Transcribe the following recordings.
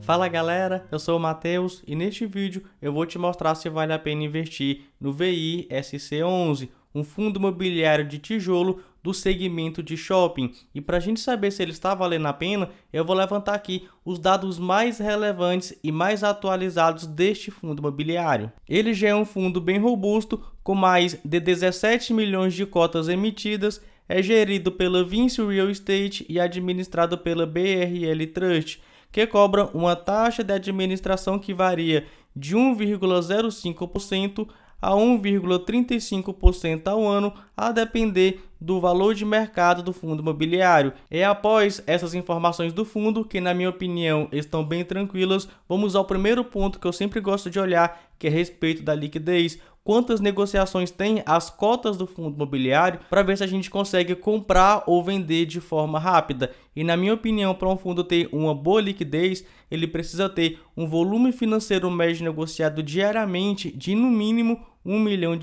Fala galera, eu sou o Matheus e neste vídeo eu vou te mostrar se vale a pena investir no VISC11, um fundo imobiliário de tijolo do segmento de shopping. E para a gente saber se ele está valendo a pena, eu vou levantar aqui os dados mais relevantes e mais atualizados deste fundo imobiliário. Ele já é um fundo bem robusto, com mais de 17 milhões de cotas emitidas, é gerido pela Vinci Real Estate e administrado pela BRL Trust, que cobra uma taxa de administração que varia de 1,05% a 1,35% ao ano, a depender do valor de mercado do fundo imobiliário. E após essas informações do fundo, que na minha opinião estão bem tranquilas, vamos ao primeiro ponto que eu sempre gosto de olhar, que é a respeito da liquidez. Quantas negociações tem as cotas do fundo imobiliário, para ver se a gente consegue comprar ou vender de forma rápida. E na minha opinião, para um fundo ter uma boa liquidez, ele precisa ter um volume financeiro médio negociado diariamente de no mínimo R$1 milhão.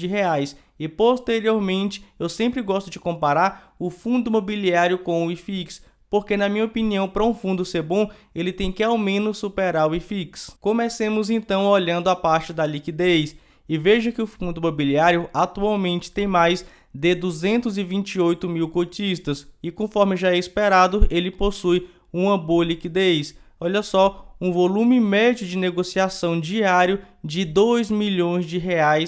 E posteriormente, eu sempre gosto de comparar o fundo imobiliário com o IFIX, porque na minha opinião, para um fundo ser bom, ele tem que ao menos superar o IFIX. Comecemos então olhando a parte da liquidez. E veja que o fundo imobiliário atualmente tem mais de 228 mil cotistas e, conforme já é esperado, ele possui uma boa liquidez. Olha só, um volume médio de negociação diário de R$2 milhões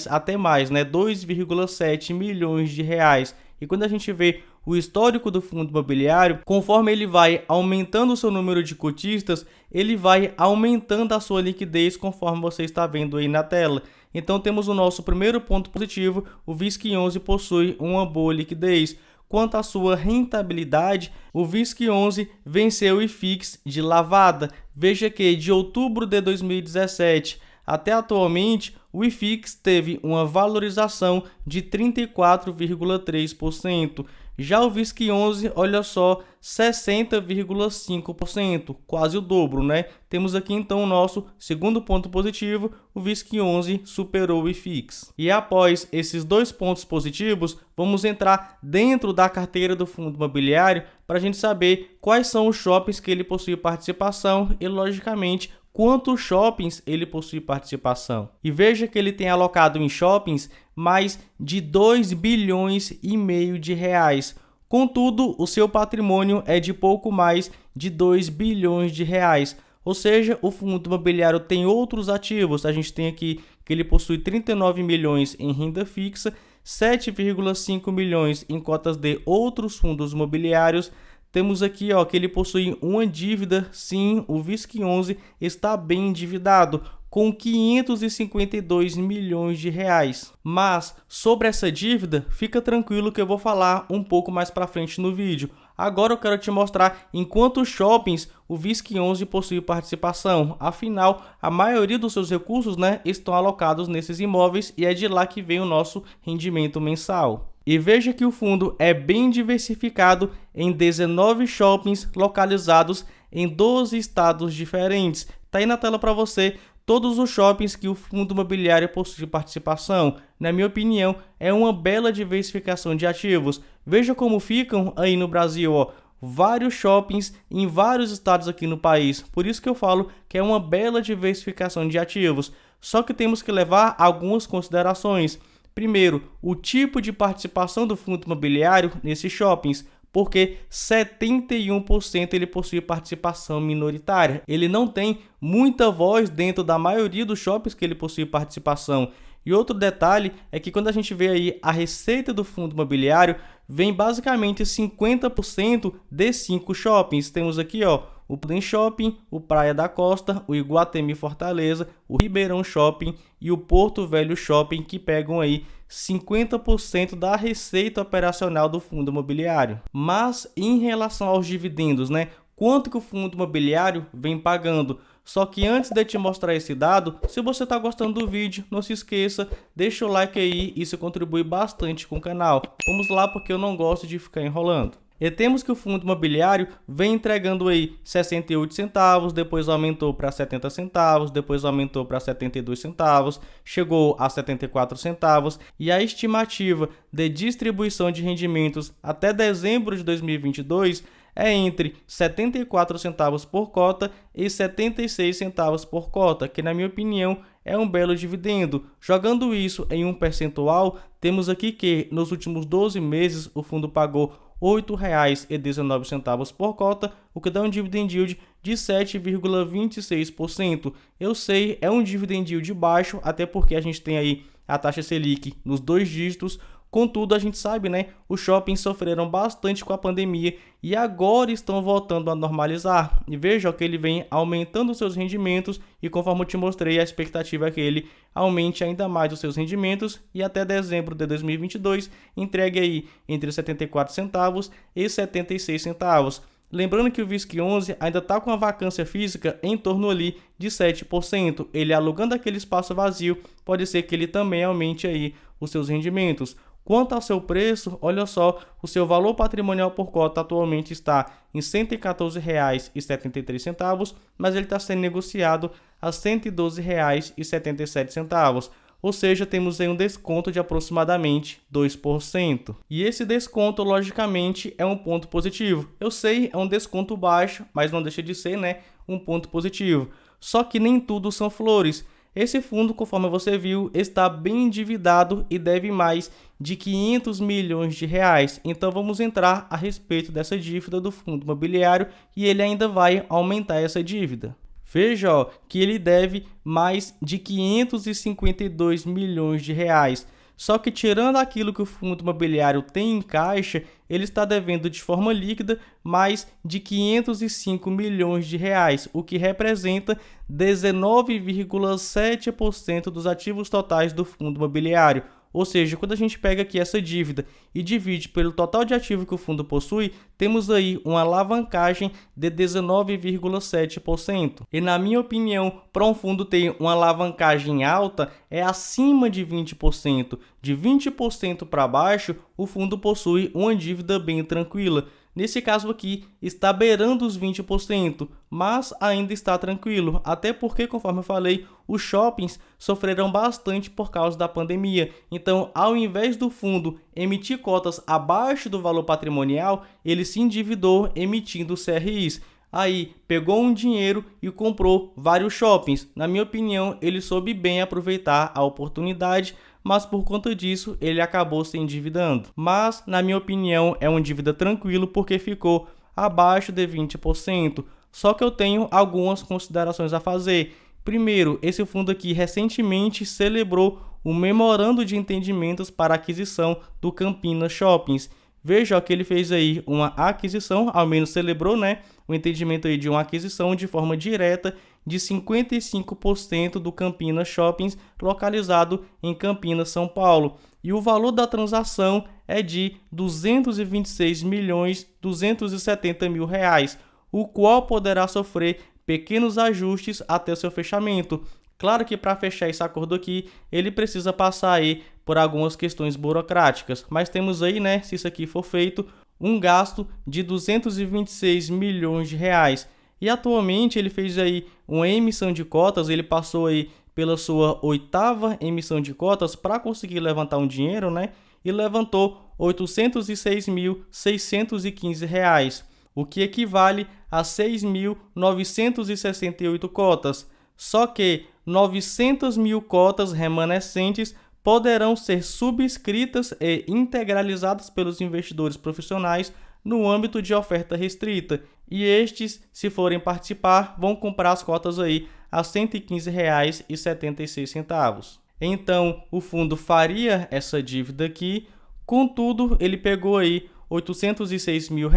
até mais, né? 2,7 milhões de reais. E quando a gente vê o histórico do fundo imobiliário, conforme ele vai aumentando o seu número de cotistas, ele vai aumentando a sua liquidez, conforme você está vendo aí na tela. Então temos o nosso primeiro ponto positivo, o VISC11 possui uma boa liquidez. Quanto à sua rentabilidade, o VISC11 venceu o IFIX de lavada. Veja que de outubro de 2017 até atualmente, o IFIX teve uma valorização de 34,3%. Já o VISC11, olha só, 60,5%, quase o dobro, né? Temos aqui então o nosso segundo ponto positivo, o VISC11 superou o IFIX. E após esses dois pontos positivos, vamos entrar dentro da carteira do fundo imobiliário para a gente saber quais são os shoppings que ele possui participação e, logicamente, quantos shoppings ele possui participação. E veja que ele tem alocado em shoppings mais de 2 bilhões e meio de reais. Contudo, o seu patrimônio é de pouco mais de 2 bilhões de reais. Ou seja, o fundo imobiliário tem outros ativos. A gente tem aqui que ele possui 39 milhões em renda fixa, 7,5 milhões em cotas de outros fundos imobiliários. Temos aqui que ele possui uma dívida, sim, o VISC11 está bem endividado, com 552 milhões de reais. Mas sobre essa dívida, fica tranquilo que eu vou falar um pouco mais para frente no vídeo. Agora eu quero te mostrar em quantos shoppings o VISC11 possui participação. Afinal, a maioria dos seus recursos, né, estão alocados nesses imóveis e é de lá que vem o nosso rendimento mensal. E veja que o fundo é bem diversificado em 19 shoppings localizados em 12 estados diferentes. Está aí na tela para você todos os shoppings que o fundo imobiliário possui participação. Na minha opinião, é uma bela diversificação de ativos. Veja como ficam aí no Brasil, vários shoppings em vários estados aqui no país. Por isso que eu falo que é uma bela diversificação de ativos. Só que temos que levar algumas considerações. Primeiro, o tipo de participação do fundo imobiliário nesses shoppings, porque 71% ele possui participação minoritária. Ele não tem muita voz dentro da maioria dos shoppings que ele possui participação. E outro detalhe é que quando a gente vê aí a receita do fundo imobiliário, vem basicamente 50% de 5 shoppings. Temos aqui o Prudente Shopping, o Praia da Costa, o Iguatemi Fortaleza, o Ribeirão Shopping e o Porto Velho Shopping, que pegam aí 50% da receita operacional do fundo imobiliário. Mas em relação aos dividendos, né? Quanto que o fundo imobiliário vem pagando? Só que antes de te mostrar esse dado, se você está gostando do vídeo, não se esqueça, deixa o like aí, isso contribui bastante com o canal. Vamos lá, porque eu não gosto de ficar enrolando. E temos que o fundo imobiliário vem entregando aí 68 centavos, depois aumentou para 70 centavos, depois aumentou para 72 centavos, chegou a 74 centavos e a estimativa de distribuição de rendimentos até dezembro de 2022 é entre 74 centavos por cota e 76 centavos por cota, que na minha opinião é um belo dividendo. Jogando isso em um percentual, temos aqui que nos últimos 12 meses o fundo pagou R$ 8,19 por cota, o que dá um dividend yield de 7,26%. Eu sei, é um dividend yield baixo, até porque a gente tem aí a taxa Selic nos 2 dígitos. Contudo, a gente sabe, né? Os shoppings sofreram bastante com a pandemia e agora estão voltando a normalizar. E veja que ele vem aumentando seus rendimentos e, conforme eu te mostrei, a expectativa é que ele aumente ainda mais os seus rendimentos e até dezembro de 2022 entregue aí entre 74 centavos e 76 centavos. Lembrando que o VISC11 ainda está com a vacância física em torno ali de 7%. Ele alugando aquele espaço vazio, pode ser que ele também aumente aí os seus rendimentos. Quanto ao seu preço, olha só, o seu valor patrimonial por cota atualmente está em R$ 114,73, mas ele está sendo negociado a R$ 112,77. Ou seja, temos aí um desconto de aproximadamente 2%. E esse desconto, logicamente, é um ponto positivo. Eu sei, é um desconto baixo, mas não deixa de ser, né, um ponto positivo. Só que nem tudo são flores. Esse fundo, conforme você viu, está bem endividado e deve mais de 500 milhões de reais. Então vamos entrar a respeito dessa dívida do fundo imobiliário e ele ainda vai aumentar essa dívida. Veja, ó, que ele deve mais de 552 milhões de reais. Só que tirando aquilo que o fundo imobiliário tem em caixa, ele está devendo de forma líquida mais de 505 milhões de reais, o que representa 19,7% dos ativos totais do fundo imobiliário. Ou seja, quando a gente pega aqui essa dívida e divide pelo total de ativo que o fundo possui, temos aí uma alavancagem de 19,7%. E na minha opinião, para um fundo ter uma alavancagem alta, é acima de 20%. De 20% para baixo, o fundo possui uma dívida bem tranquila. Nesse caso aqui, está beirando os 20%, mas ainda está tranquilo, até porque, conforme eu falei, os shoppings sofreram bastante por causa da pandemia. Então, ao invés do fundo emitir cotas abaixo do valor patrimonial, ele se endividou emitindo CRIs. Aí, pegou um dinheiro e comprou vários shoppings. Na minha opinião, ele soube bem aproveitar a oportunidade, mas por conta disso ele acabou se endividando. Mas, na minha opinião, é uma dívida tranquilo porque ficou abaixo de 20%. Só que eu tenho algumas considerações a fazer. Primeiro, esse fundo aqui recentemente celebrou o memorando de entendimentos para a aquisição do Campinas Shoppings. Veja que ele fez aí uma aquisição, ao menos celebrou, né, o entendimento aí de uma aquisição de forma direta de 55% do Campinas Shoppings, localizado em Campinas, São Paulo. E o valor da transação é de R$ 226.270.000, o qual poderá sofrer pequenos ajustes até seu fechamento. Claro que para fechar esse acordo aqui, ele precisa passar aí por algumas questões burocráticas, mas temos aí, né, se isso aqui for feito, um gasto de 226 milhões de reais. E atualmente ele fez aí uma emissão de cotas, ele passou aí pela sua 8ª emissão de cotas para conseguir levantar um dinheiro, né? E levantou R$ 806.615, o que equivale a 6.968 cotas. Só que 900 mil cotas remanescentes poderão ser subscritas e integralizadas pelos investidores profissionais no âmbito de oferta restrita, e estes, se forem participar, vão comprar as cotas aí a R$ 115,76. Então, o fundo faria essa dívida aqui, contudo, ele pegou aí R$ 806 mil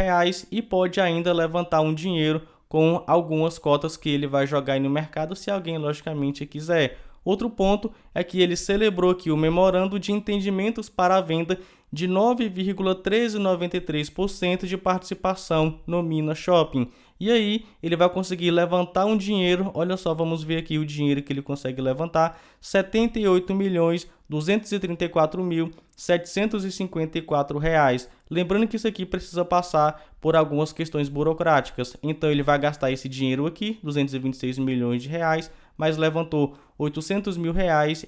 e pode ainda levantar um dinheiro com algumas cotas que ele vai jogar aí no mercado, se alguém, logicamente, quiser. Outro ponto é que ele celebrou aqui o memorando de entendimentos para a venda de 9,1393% de participação no Minas Shopping. E aí, ele vai conseguir levantar um dinheiro, olha só, vamos ver aqui o dinheiro que ele consegue levantar, R$ 78.234.754. Lembrando que isso aqui precisa passar por algumas questões burocráticas. Então, ele vai gastar esse dinheiro aqui, R$ 226 milhões de reais, mas levantou R$ 800 mil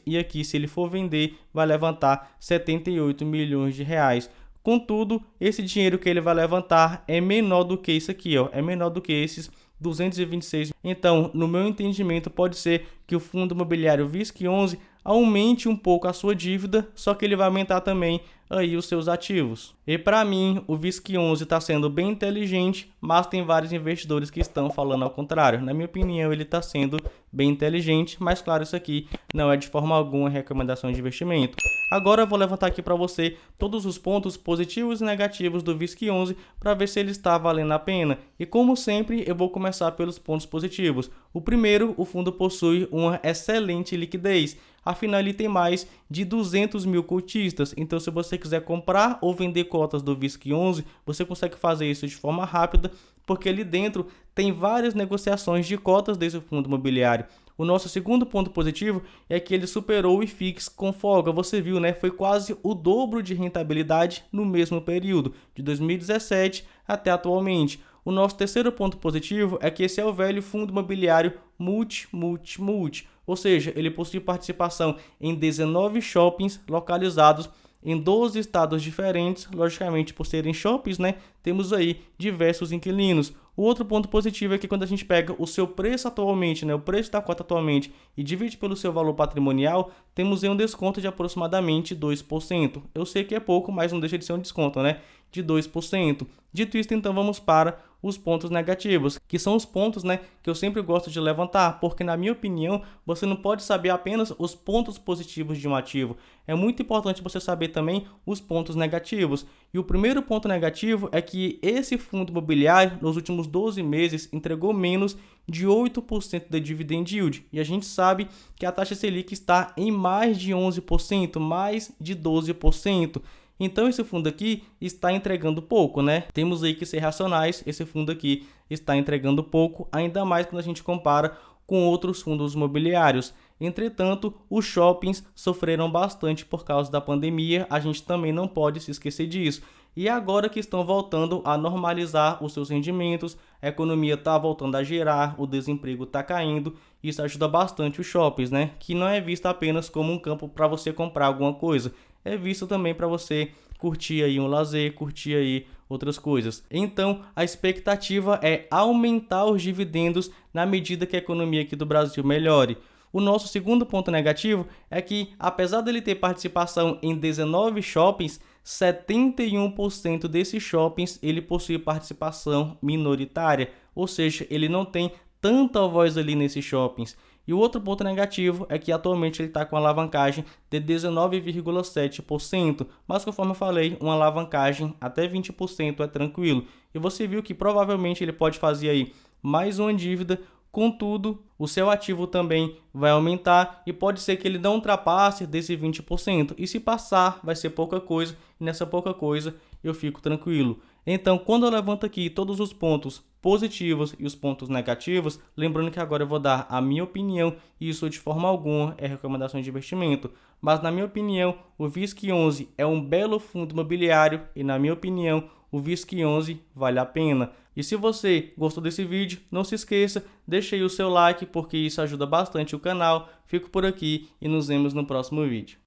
e aqui, se ele for vender, vai levantar R$ 78 milhões de reais. Contudo, esse dinheiro que ele vai levantar é menor do que isso aqui, ó, é menor do que esses 226. Então, no meu entendimento, pode ser que o fundo imobiliário VISC11 aumente um pouco a sua dívida, só que ele vai aumentar também aí os seus ativos. E para mim, o VISC11 está sendo bem inteligente, mas tem vários investidores que estão falando ao contrário. Na minha opinião, ele está sendo bem inteligente, mas claro, isso aqui não é de forma alguma recomendação de investimento. Agora eu vou levantar aqui para você todos os pontos positivos e negativos do VISC11 para ver se ele está valendo a pena. E como sempre, eu vou começar pelos pontos positivos. O primeiro, o fundo possui uma excelente liquidez. Afinal, ele tem mais de 200 mil cotistas. Então, se você quiser comprar ou vender cotas do VISC11, você consegue fazer isso de forma rápida, porque ali dentro tem várias negociações de cotas desse fundo imobiliário. O nosso segundo ponto positivo é que ele superou o IFIX com folga. Você viu, né? Foi quase o dobro de rentabilidade no mesmo período, de 2017 até atualmente. O nosso terceiro ponto positivo é que esse é o velho fundo imobiliário multi. Ou seja, ele possui participação em 19 shoppings localizados em 12 estados diferentes. Logicamente, por serem shoppings, né, temos aí diversos inquilinos. O outro ponto positivo é que quando a gente pega o seu preço atualmente, né, o preço da cota atualmente, e divide pelo seu valor patrimonial, temos aí um desconto de aproximadamente 2%. Eu sei que é pouco, mas não deixa de ser um desconto, né, de 2%. Dito isso, então vamos para os pontos negativos, que são os pontos, né, que eu sempre gosto de levantar, porque na minha opinião, você não pode saber apenas os pontos positivos de um ativo. É muito importante você saber também os pontos negativos. E o primeiro ponto negativo é que esse fundo imobiliário, nos últimos 12 meses, entregou menos de 8% de dividend yield. E a gente sabe que a taxa Selic está em mais de 11%, mais de 12%. Então esse fundo aqui está entregando pouco, né? Temos aí que ser racionais, esse fundo aqui está entregando pouco, ainda mais quando a gente compara com outros fundos imobiliários. Entretanto, os shoppings sofreram bastante por causa da pandemia, a gente também não pode se esquecer disso. E agora que estão voltando a normalizar os seus rendimentos, a economia está voltando a girar, o desemprego está caindo, isso ajuda bastante os shoppings, né? Que não é visto apenas como um campo para você comprar alguma coisa, é visto também para você curtir aí um lazer, curtir aí outras coisas. Então, a expectativa é aumentar os dividendos na medida que a economia aqui do Brasil melhore. O nosso segundo ponto negativo é que, apesar dele ter participação em 19 shoppings, 71% desses shoppings ele possui participação minoritária, ou seja, ele não tem tanta voz ali nesses shoppings. E o outro ponto negativo é que atualmente ele está com uma alavancagem de 19,7%, mas conforme eu falei, uma alavancagem até 20% é tranquilo. E você viu que provavelmente ele pode fazer aí mais uma dívida, contudo, o seu ativo também vai aumentar e pode ser que ele não ultrapasse desse 20%. E se passar, vai ser pouca coisa, e nessa pouca coisa eu fico tranquilo. Então, quando eu levanto aqui todos os pontos positivos e os pontos negativos, lembrando que agora eu vou dar a minha opinião, e isso de forma alguma é recomendação de investimento, mas na minha opinião, o VISC11 é um belo fundo imobiliário e na minha opinião, o VISC11 vale a pena. E se você gostou desse vídeo, não se esqueça, deixe aí o seu like porque isso ajuda bastante o canal. Fico por aqui e nos vemos no próximo vídeo.